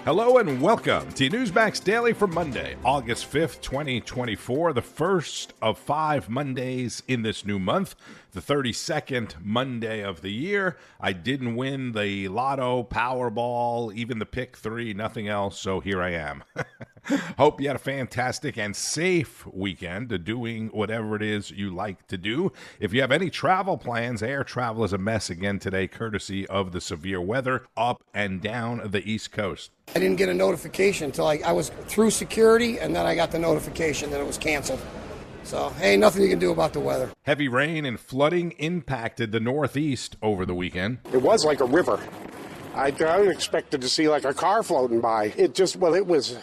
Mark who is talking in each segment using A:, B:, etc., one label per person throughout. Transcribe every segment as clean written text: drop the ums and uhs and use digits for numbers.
A: Hello and welcome to NEWSMAX Daily for Monday, August 5th, 2024, the first of 5 Mondays in this new month, the 32nd Monday of the year. I didn't win the Lotto, Powerball, even the Pick 3, nothing else, so here I am. Hope you had a fantastic and safe weekend doing whatever it is you like to do. If you have any travel plans, air travel is a mess again today, courtesy of the severe weather up and down the East Coast.
B: I didn't get a notification until I was through security, and then I got the notification that it was canceled. So, hey, nothing you can do about the weather.
A: Heavy rain and flooding impacted the Northeast over the weekend.
C: It was like a river. I expected to see like a car floating by. It was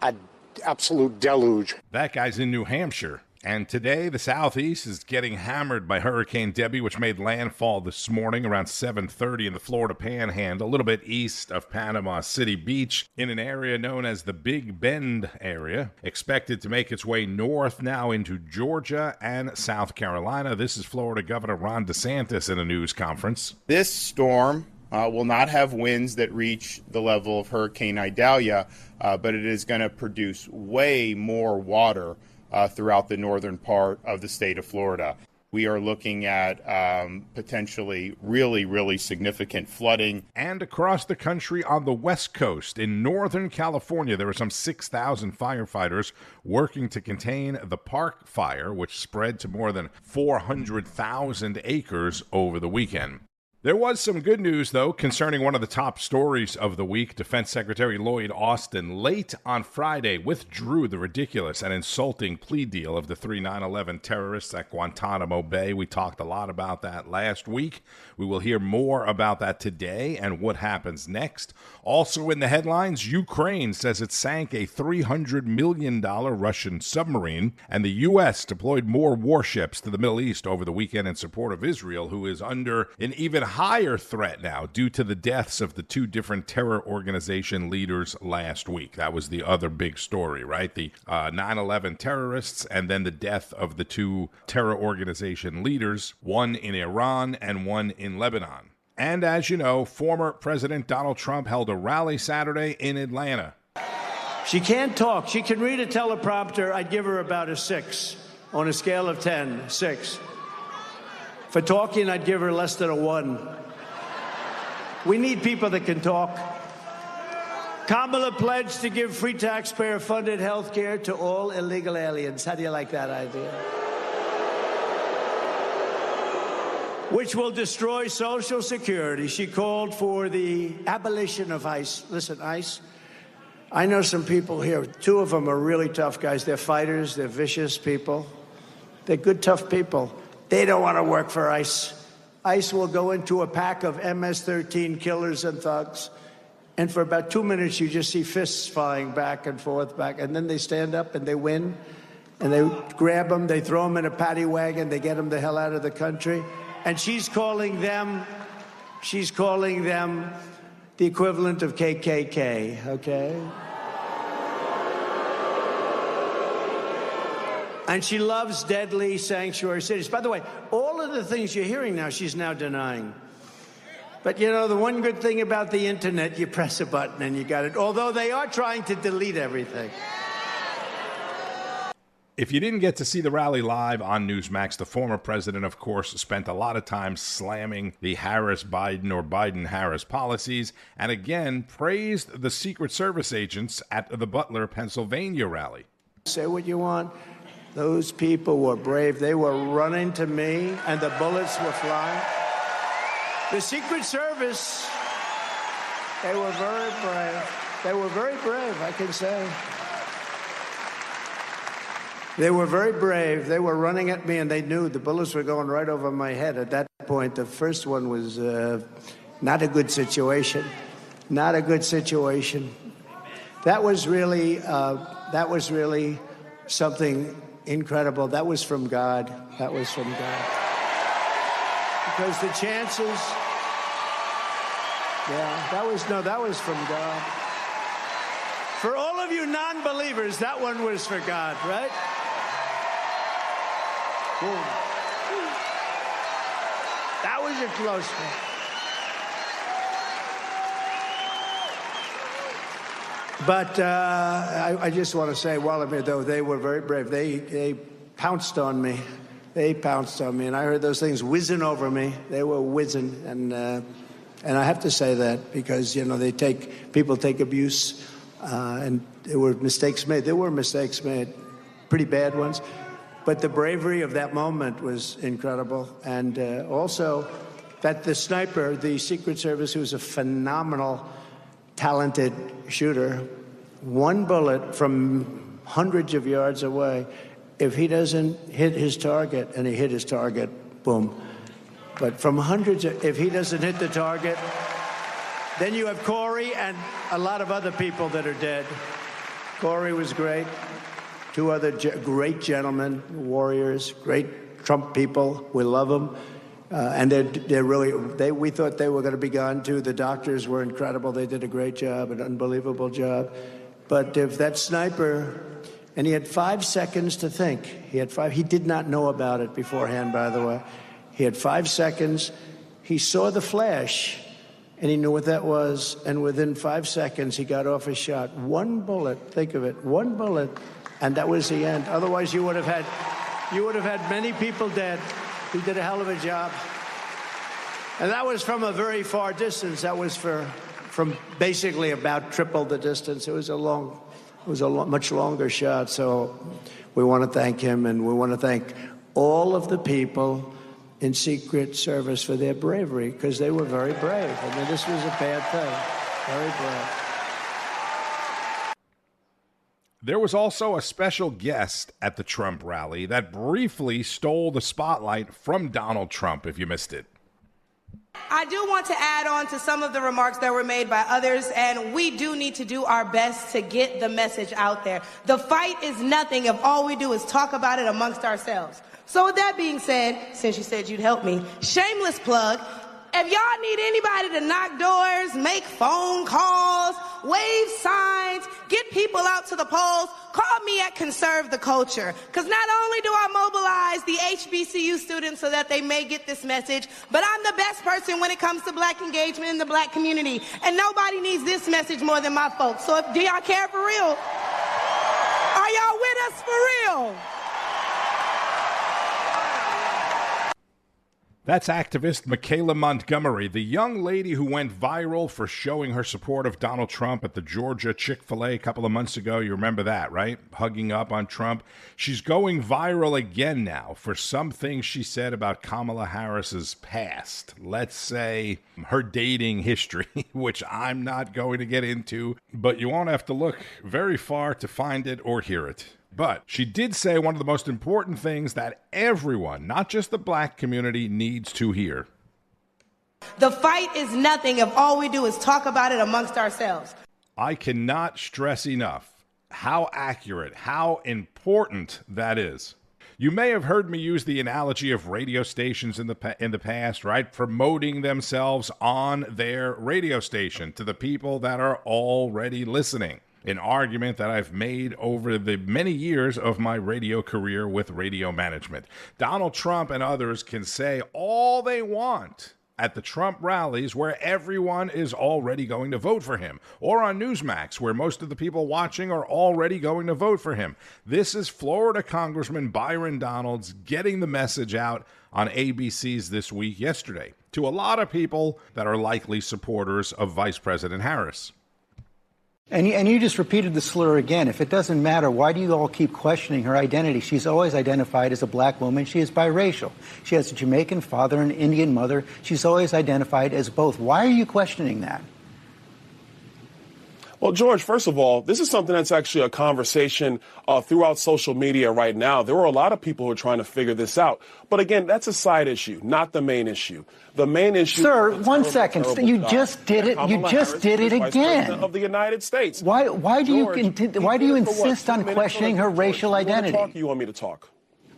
C: an absolute deluge.
A: That guy's in New Hampshire. And today, the Southeast is getting hammered by Hurricane Debby, which made landfall this morning around 7:30 in the Florida Panhandle, a little bit east of Panama City Beach, in an area known as the Big Bend area. Expected to make its way north now into Georgia and South Carolina. This is Florida Governor Ron DeSantis in a news conference.
D: This storm will not have winds that reach the level of Hurricane Idalia, but it is going to produce way more water throughout the northern part of the state of Florida. We are looking at potentially really significant flooding.
A: And across the country on the West Coast, in Northern California, there were some 6,000 firefighters working to contain the Park Fire, which spread to more than 400,000 acres over the weekend. There was some good news, though, concerning one of the top stories of the week. Defense Secretary Lloyd Austin, late on Friday, withdrew the ridiculous and insulting plea deal of the 3 9/11 terrorists at Guantanamo Bay. We talked a lot about that last week. We will hear more about that today and what happens next. Also in the headlines, Ukraine says it sank a $300 million Russian submarine, and the U.S. deployed more warships to the Middle East over the weekend in support of Israel, who is under an even higher threat now due to the deaths of the 2 different terror organization leaders last week. That was the other big story, right? The 9/11 terrorists and then the death of the 2 terror organization leaders, one in Iran and one in Lebanon. And as you know, former President Donald Trump held a rally Saturday in Atlanta.
E: She can't talk. She can read a teleprompter. I'd give her about a 6 on a scale of 10, 6. For talking, I'd give her less than a 1. We need people that can talk. Kamala pledged to give free taxpayer-funded health care to all illegal aliens. How do you like that idea? Which will destroy Social Security. She called for the abolition of ICE. Listen, ICE, I know some people here. 2 of them are really tough guys. They're fighters. They're vicious people. They're good, tough people. They don't want to work for ICE. ICE will go into a pack of MS-13 killers and thugs, and for about 2 minutes you just see fists flying back and forth, and then they stand up and they win, and they grab them, they throw them in a paddy wagon, they get them the hell out of the country, and she's calling them the equivalent of KKK, okay? And she loves deadly sanctuary cities. By the way, all of the things you're hearing now, she's now denying. But, you know, the one good thing about the internet, you press a button and you got it. Although they are trying to delete everything.
A: If you didn't get to see the rally live on NEWSMAX, the former president, of course, spent a lot of time slamming the Harris-Biden or Biden-Harris policies, and again praised the Secret Service agents at the Butler, Pennsylvania rally.
E: Say what you want. Those people were brave. They were running to me, and the bullets were flying. The Secret Service, they were very brave. They were very brave, I can say. They were very brave. They were running at me, and they knew the bullets were going right over my head. At that point, the first one was not a good situation. Not a good situation. That was really something incredible. That was from God. That was from God. Because the chances, that was from God. For all of you non-believers, that one was for God, right? Boom. That was a close one. But I just want to say, Wallachia, though, they were very brave. They pounced on me. They pounced on me, and I heard those things whizzing over me. They were whizzing, and I have to say that because, you know, people take abuse, and there were mistakes made. There were mistakes made, pretty bad ones. But the bravery of that moment was incredible. And also that the sniper, the Secret Service, who's a phenomenal, talented shooter, one bullet from hundreds of yards away, if he doesn't hit his target, and he hit his target, boom. But from hundreds, if he doesn't hit the target, then you have Corey and a lot of other people that are dead. Corey was great. Two other great gentlemen, warriors, great Trump people. We love them. And they're really, we thought they were going to be gone too. The doctors were incredible. They did a great job, an unbelievable job. But if that sniper, and he had 5 seconds to think. He did not know about it beforehand, by the way. He had 5 seconds. He saw the flash, and he knew what that was. And within 5 seconds, he got off his shot. One bullet, think of it, one bullet. And that was the end. Otherwise, you would have had many people dead. He did a hell of a job. And that was from a very far distance. That was from basically about triple the distance. It was a much longer shot. So we want to thank him, and we want to thank all of the people in Secret Service for their bravery, because they were very brave. I mean, this was a bad thing. Very brave.
A: There was also a special guest at the Trump rally that briefly stole the spotlight from Donald Trump, if you missed it.
F: I do want to add on to some of the remarks that were made by others, and we do need to do our best to get the message out there. The fight is nothing if all we do is talk about it amongst ourselves. So with that being said, since you said you'd help me, shameless plug, if y'all need anybody to knock doors, make phone calls, wave signs, get people out to the polls, call me at Conserve the Culture. Because not only do I mobilize the HBCU students so that they may get this message, but I'm the best person when it comes to black engagement in the black community. And nobody needs this message more than my folks. So do y'all care for real? Are y'all with us for real?
A: That's activist Michaelah Montgomery, the young lady who went viral for showing her support of Donald Trump at the Georgia Chick-fil-A a couple of months ago. You remember that, right? Hugging up on Trump. She's going viral again now for some things she said about Kamala Harris's past. Let's say her dating history, which I'm not going to get into, but you won't have to look very far to find it or hear it. But she did say one of the most important things that everyone, not just the black community, needs to hear.
F: The fight is nothing if all we do is talk about it amongst ourselves.
A: I cannot stress enough how accurate, how important that is. You may have heard me use the analogy of radio stations in the past, right? Promoting themselves on their radio station to the people that are already listening. An argument that I've made over the many years of my radio career with radio management. Donald Trump and others can say all they want at the Trump rallies where everyone is already going to vote for him, or on NEWSMAX where most of the people watching are already going to vote for him. This is Florida Congressman Byron Donalds getting the message out on ABC's This Week yesterday to a lot of people that are likely supporters of Vice President Harris.
G: And you just repeated the slur again. If it doesn't matter, why do you all keep questioning her identity? She's always identified as a black woman. She is biracial. She has a Jamaican father and an Indian mother. She's always identified as both. Why are you questioning that?
H: Well, George, first of all, this is something that's actually a conversation throughout social media right now. There are a lot of people who are trying to figure this out. But again, that's a side issue, not the main issue. The main issue.
G: Sir, 1 second. You just did it. You just did it again.
H: Of the United States.
G: Why do you insist on questioning her racial identity?
H: You want me to talk?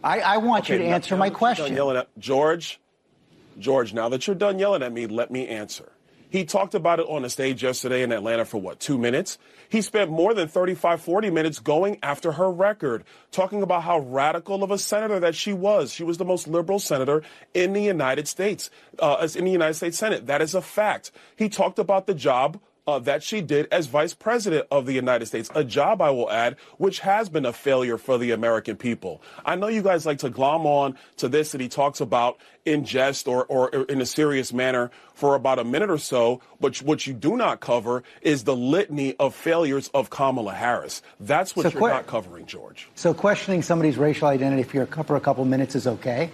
G: I want you to answer my question.
H: George, now that you're done yelling at me, let me answer. He talked about it on a stage yesterday in Atlanta for 2 minutes? He spent more than 35, 40 minutes going after her record, talking about how radical of a senator that she was. She was the most liberal senator in the United States, in the United States Senate. That is a fact. He talked about the job that she did as vice president of the United States, a job, I will add, which has been a failure for the American people. I know you guys like to glom on to this that he talks about in jest or in a serious manner for about a minute or so, but what you do not cover is the litany of failures of Kamala Harris. That's what you're not covering, George.
G: So questioning somebody's racial identity for a couple minutes is okay?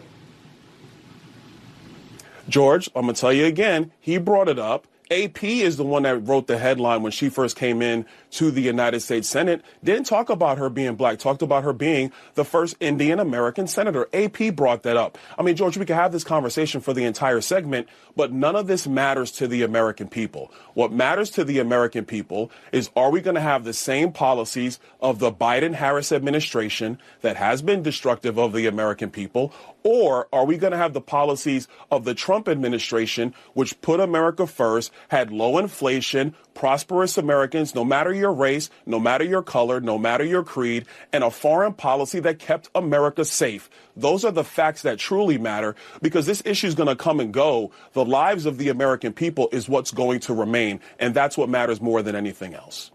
H: George, I'm going to tell you again, he brought it up. AP is the one that wrote the headline when she first came in to the United States Senate. Didn't talk about her being black, talked about her being the first Indian American senator. AP brought that up. I mean, George, we could have this conversation for the entire segment, but none of this matters to the American people. What matters to the American people is, are we going to have the same policies of the Biden-Harris administration that has been destructive of the American people, or are we going to have the policies of the Trump administration, which put America first, had low inflation, prosperous Americans, no matter your race, no matter your color, no matter your creed, and a foreign policy that kept America safe? Those are the facts that truly matter, because this issue is going to come and go. The lives of the American people is what's going to remain, and that's what matters more than anything else.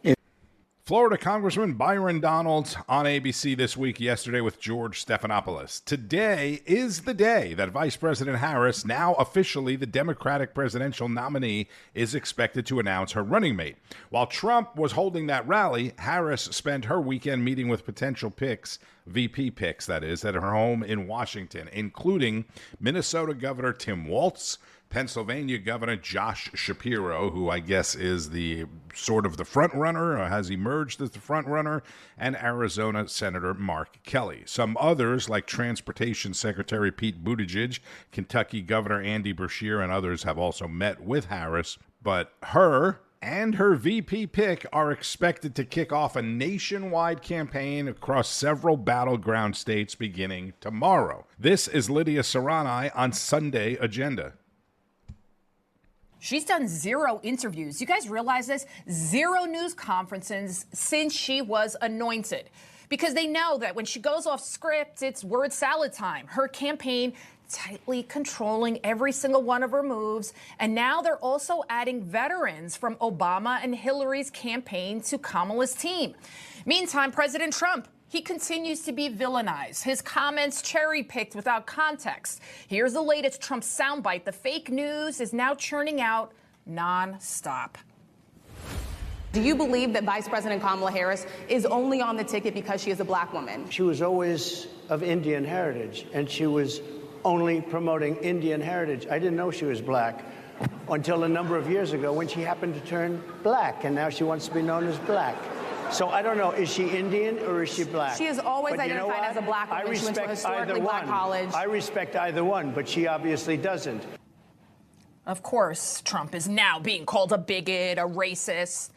A: Florida Congressman Byron Donalds on ABC This Week yesterday with George Stephanopoulos. Today is the day that Vice President Harris, now officially the Democratic presidential nominee, is expected to announce her running mate. While Trump was holding that rally, Harris spent her weekend meeting with potential picks, VP picks, that is, at her home in Washington, including Minnesota Governor Tim Walz, Pennsylvania Governor Josh Shapiro, who I guess is the sort of the front runner, or has emerged as the front runner, and Arizona Senator Mark Kelly. Some others, like Transportation Secretary Pete Buttigieg, Kentucky Governor Andy Beshear, and others have also met with Harris. But her and her VP pick are expected to kick off a nationwide campaign across several battleground states beginning tomorrow. This is Lydia Serrani on Sunday Agenda.
I: She's done 0 interviews. You guys realize this? 0 news conferences since she was anointed. Because they know that when she goes off script, it's word salad time. Her campaign tightly controlling every single one of her moves. And now they're also adding veterans from Obama and Hillary's campaign to Kamala's team. Meantime, President Trump, he continues to be villainized. His comments cherry-picked without context. Here's the latest Trump soundbite. The fake news is now churning out non-stop.
F: Do you believe that Vice President Kamala Harris is only on the ticket because she is a black woman?
E: She was always of Indian heritage, and she was only promoting Indian heritage. I didn't know she was black until a number of years ago when she happened to turn black, and now she wants to be known as black. So I don't know, is she Indian or is she black?
F: She is always identified as a black woman. She went to a historically black college.
E: I respect either one, but she obviously doesn't.
I: Of course, Trump is now being called a bigot, a racist.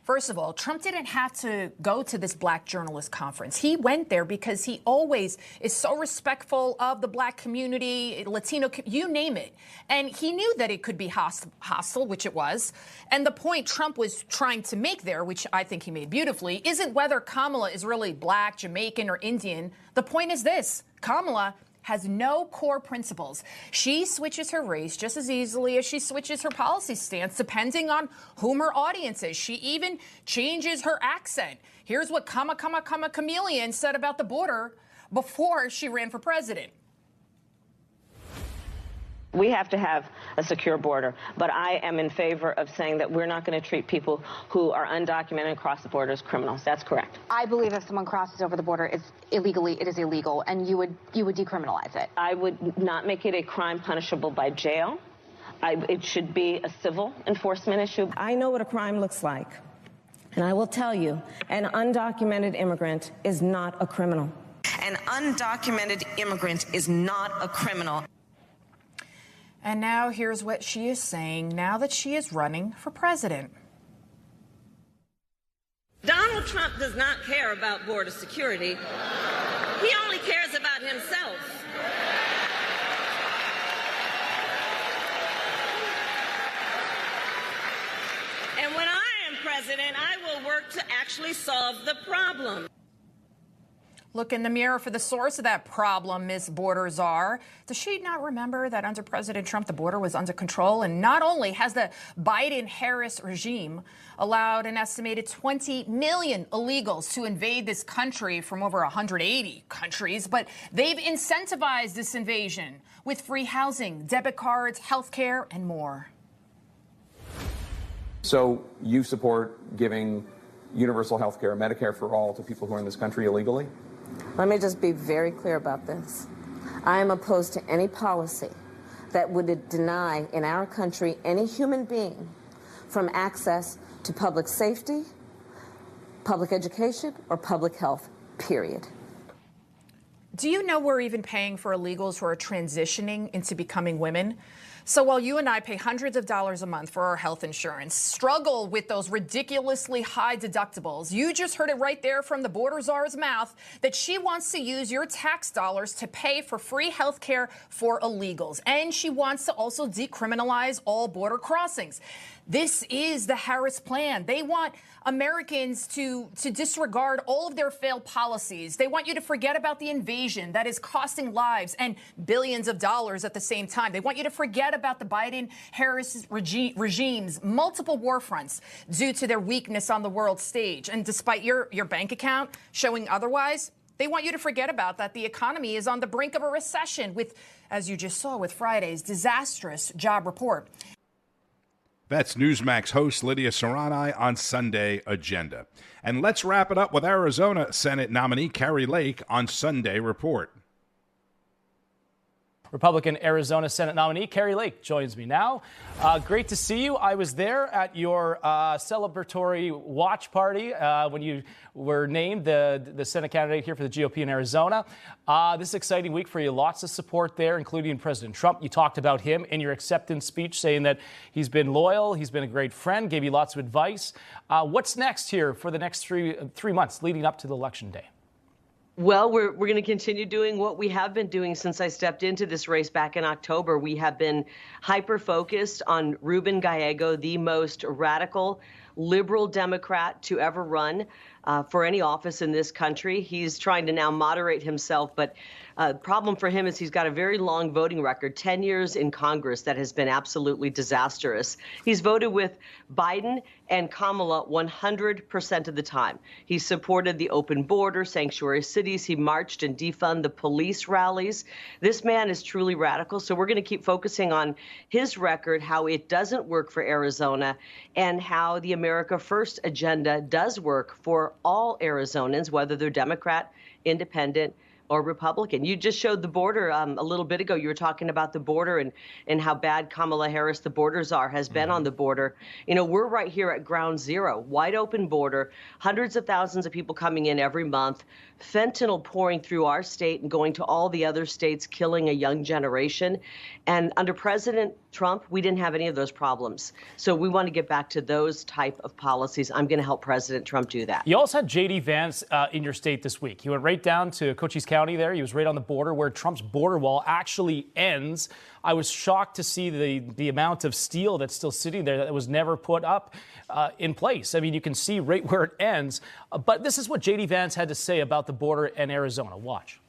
I: First of all, Trump didn't have to go to this black journalist conference. He went there because he always is so respectful of the black community, Latino, you name it. And he knew that it could be hostile, which it was. And the point Trump was trying to make there, which I think he made beautifully, isn't whether Kamala is really black, Jamaican, or Indian. The point is this: Kamala has no core principles. She switches her race just as easily as she switches her policy stance, depending on whom her audience is. She even changes her accent. Here's what Chameleon said about the border before she ran for president.
J: We have to have a secure border, but I am in favor of saying that we're not going to treat people who are undocumented and cross the border as criminals. That's correct.
K: I believe if someone crosses over the border, it is illegal, and you would decriminalize it.
J: I would not make it a crime punishable by jail. It should be a civil enforcement issue.
L: I know what a crime looks like, and I will tell you, an undocumented immigrant is not a criminal.
M: An undocumented immigrant is not a criminal.
I: And now here's what she is saying now that she is running for president.
N: Donald Trump does not care about border security. He only cares about himself. president, I will work to actually solve the problem.
I: Look in the mirror for the source of that problem, Ms. Border Czar. Does she not remember that under President Trump, the border was under control? And not only has the Biden-Harris regime allowed an estimated 20 million illegals to invade this country from over 180 countries, but they've incentivized this invasion with free housing, debit cards, health care, and more.
O: So you support giving universal health care, Medicare for all, to people who are in this country illegally?
L: Let me just be very clear about this. I am opposed to any policy that would deny in our country any human being from access to public safety, public education, or public health, period.
I: Do you know we're even paying for illegals who are transitioning into becoming women? So while you and I pay hundreds of dollars a month for our health insurance, struggle with those ridiculously high deductibles, you just heard it right there from the border czar's mouth that she wants to use your tax dollars to pay for free health care for illegals. And she wants to also decriminalize all border crossings. This is the Harris plan. They want Americans to disregard all of their failed policies. They want you to forget about the invasion that is costing lives and billions of dollars at the same time. They want you to forget about the Biden-Harris regime's multiple war fronts due to their weakness on the world stage. And despite your bank account showing otherwise, they want you to forget about that the economy is on the brink of a recession with, as you just saw with Friday's disastrous job report.
A: That's NEWSMAX host Lydia Serrani on Sunday Agenda. And let's wrap it up with Arizona Senate nominee Kari Lake on Sunday Report.
P: Republican Arizona Senate nominee Kari Lake joins me now. Great to see you. I was there at your celebratory watch party when you were named the Senate candidate here for the GOP in Arizona. This is an exciting week for you. Lots of support there, including President Trump. You talked about him in your acceptance speech, saying that he's been loyal, he's been a great friend, gave you lots of advice. What's next here for the next three months leading up to the election day?
Q: Well, we're going to continue doing what we have been doing since I stepped into this race back in October. We have been hyper-focused on Ruben Gallego, the most radical liberal Democrat to ever run for any office in this country. He's trying to now moderate himself, but the problem for him is he's got a very long voting record, 10 years in Congress that has been absolutely disastrous. He's voted with Biden and Kamala 100% of the time. He supported the open border, sanctuary cities. He marched and defunded the police rallies. This man is truly radical, so we're going to keep focusing on his record, how it doesn't work for Arizona, and how the America First agenda does work for all Arizonans, whether they're Democrat, Independent, or Republican. You just showed the border a little bit ago. You were talking about the border and how bad Kamala Harris, the border czar, has been on the border. You know, we're right here at ground zero, wide open border, hundreds of thousands of people coming in every month, fentanyl pouring through our state and going to all the other states, killing a young generation. And under President Trump, we didn't have any of those problems. So we want to get back to those type of policies. I'm going to help President Trump do that.
P: You also had J.D. Vance in your state this week. He went right down to Cochise County there. He was right on the border where Trump's border wall actually ends. I was shocked to see the amount of steel that's still sitting there that was never put up in place. I mean, you can see right where it ends. But this is what J.D. Vance had to say about the border and Arizona. Watch.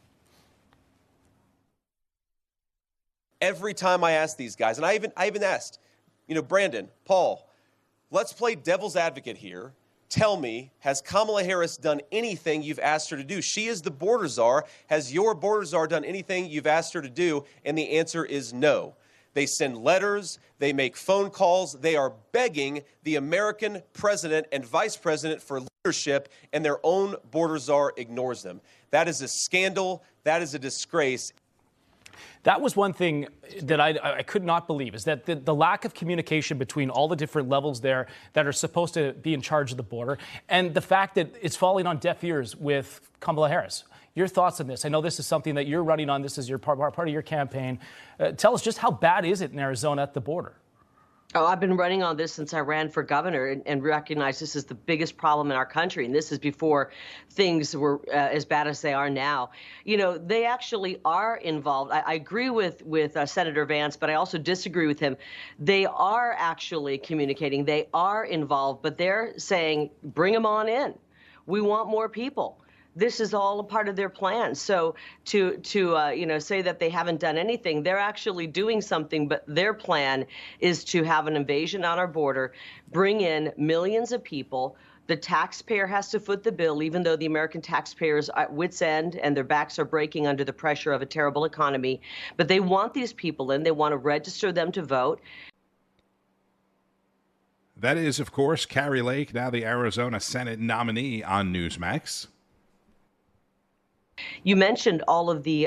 R: Every time I ask these guys, and I even asked, Brandon, Paul, let's play devil's advocate here. Tell me, has Kamala Harris done anything you've asked her to do? She is the border czar. Has your border czar done anything you've asked her to do? And the answer is no. They send letters, they make phone calls, they are begging the American president and vice president for leadership, and their own border czar ignores them. That is a scandal. That is a disgrace.
P: That was one thing that I could not believe, is that the lack of communication between all the different levels there that are supposed to be in charge of the border, and the fact that it's falling on deaf ears with Kamala Harris. Your thoughts on this? I know this is something that you're running on. This is your part of your campaign. Tell us just how bad is it in Arizona at the border?
Q: Oh, I've been running on this since I ran for governor and recognized this is the biggest problem in our country. And this is before things were as bad as they are now. You know, they actually are involved. I agree with Senator Vance, but I also disagree with him. They are actually communicating. They are involved, but they're saying, bring them on in. We want more people. This is all a part of their plan. So to say that they haven't done anything, they're actually doing something. But their plan is to have an invasion on our border, bring in millions of people. The taxpayer has to foot the bill, even though the American taxpayers are at wit's end and their backs are breaking under the pressure of a terrible economy. But they want these people in. They want to register them to vote.
A: That is, of course, Kari Lake, now the Arizona Senate nominee on Newsmax.
Q: You mentioned all of the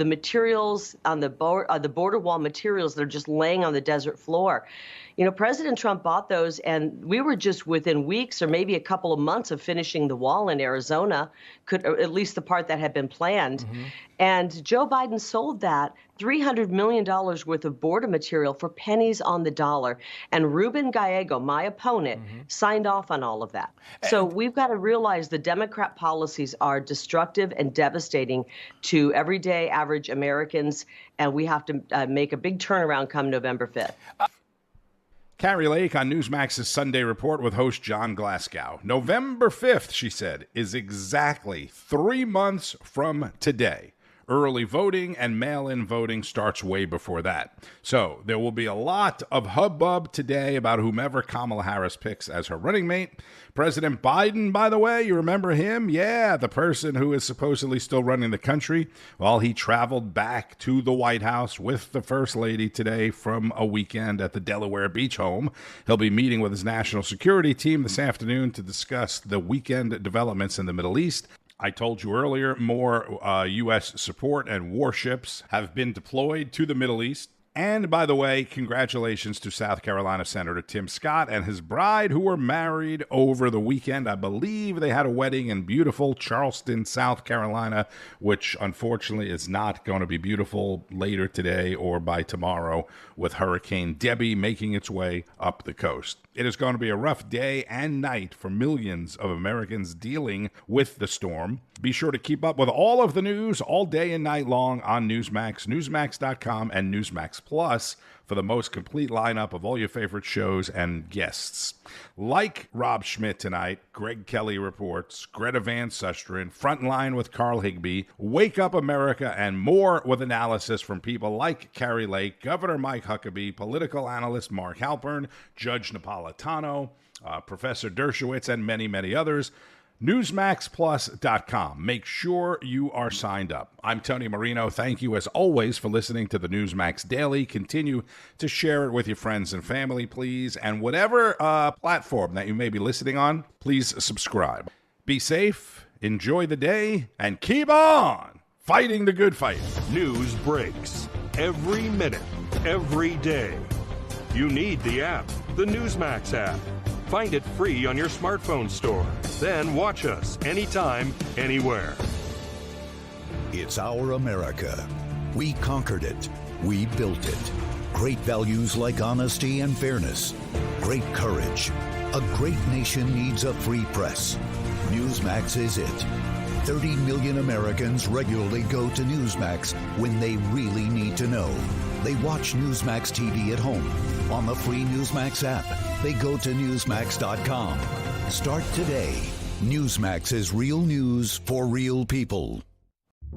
Q: materials on the border wall materials that are just laying on the desert floor. You know, President Trump bought those, and we were just within weeks or maybe a couple of months of finishing the wall in Arizona, or at least the part that had been planned. Mm-hmm. And Joe Biden sold that $300 million worth of border material for pennies on the dollar. And Ruben Gallego, my opponent, signed off on all of that. So we've got to realize the Democrat policies are destructive and devastating to everyday average Americans, and we have to make a big turnaround come November 5th.
A: Kari Lake on Newsmax's Sunday Report with host John Glasgow. November 5th, she said, is exactly 3 months from today. Early voting and mail-in voting starts way before that. So there will be a lot of hubbub today about whomever Kamala Harris picks as her running mate. President Biden, by the way, you remember him? Yeah, the person who is supposedly still running the country. Well, he traveled back to the White House with the First Lady today from a weekend at the Delaware Beach home. He'll be meeting with his national security team this afternoon to discuss the weekend developments in the Middle East. I told you earlier, more U.S. support and warships have been deployed to the Middle East. And by the way, congratulations to South Carolina Senator Tim Scott and his bride, who were married over the weekend. I believe they had a wedding in beautiful Charleston, South Carolina, which unfortunately is not going to be beautiful later today or by tomorrow with Hurricane Debby making its way up the coast. It is going to be a rough day and night for millions of Americans dealing with the storm. Be sure to keep up with all of the news all day and night long on Newsmax, Newsmax.com, and Newsmax Plus for the most complete lineup of all your favorite shows and guests. Like Rob Schmidt tonight, Greg Kelly reports, Greta Van Susteren, Frontline with Carl Higbee, Wake Up America, and more with analysis from people like Kari Lake, Governor Mike Huckabee, political analyst Mark Halpern, Judge Napolitano, Professor Dershowitz, and many, many others. NewsMaxPlus.com. Make sure you are signed up. I'm Tony Marino. Thank you, as always, for listening to the NEWSMAX Daily. Continue to share it with your friends and family, please. And whatever platform that you may be listening on, please subscribe. Be safe, enjoy the day, and keep on fighting the good fight.
S: News breaks every minute, every day. You need the app, the NEWSMAX app. Find it free on your smartphone store. Then watch us anytime, anywhere.
T: It's our America. We conquered it. We built it. Great values like honesty and fairness. Great courage. A great nation needs a free press. Newsmax is it. 30 million Americans regularly go to Newsmax when they really need to know. They watch Newsmax TV at home. On the free Newsmax app, they go to Newsmax.com. Start today. Newsmax is real news for real people.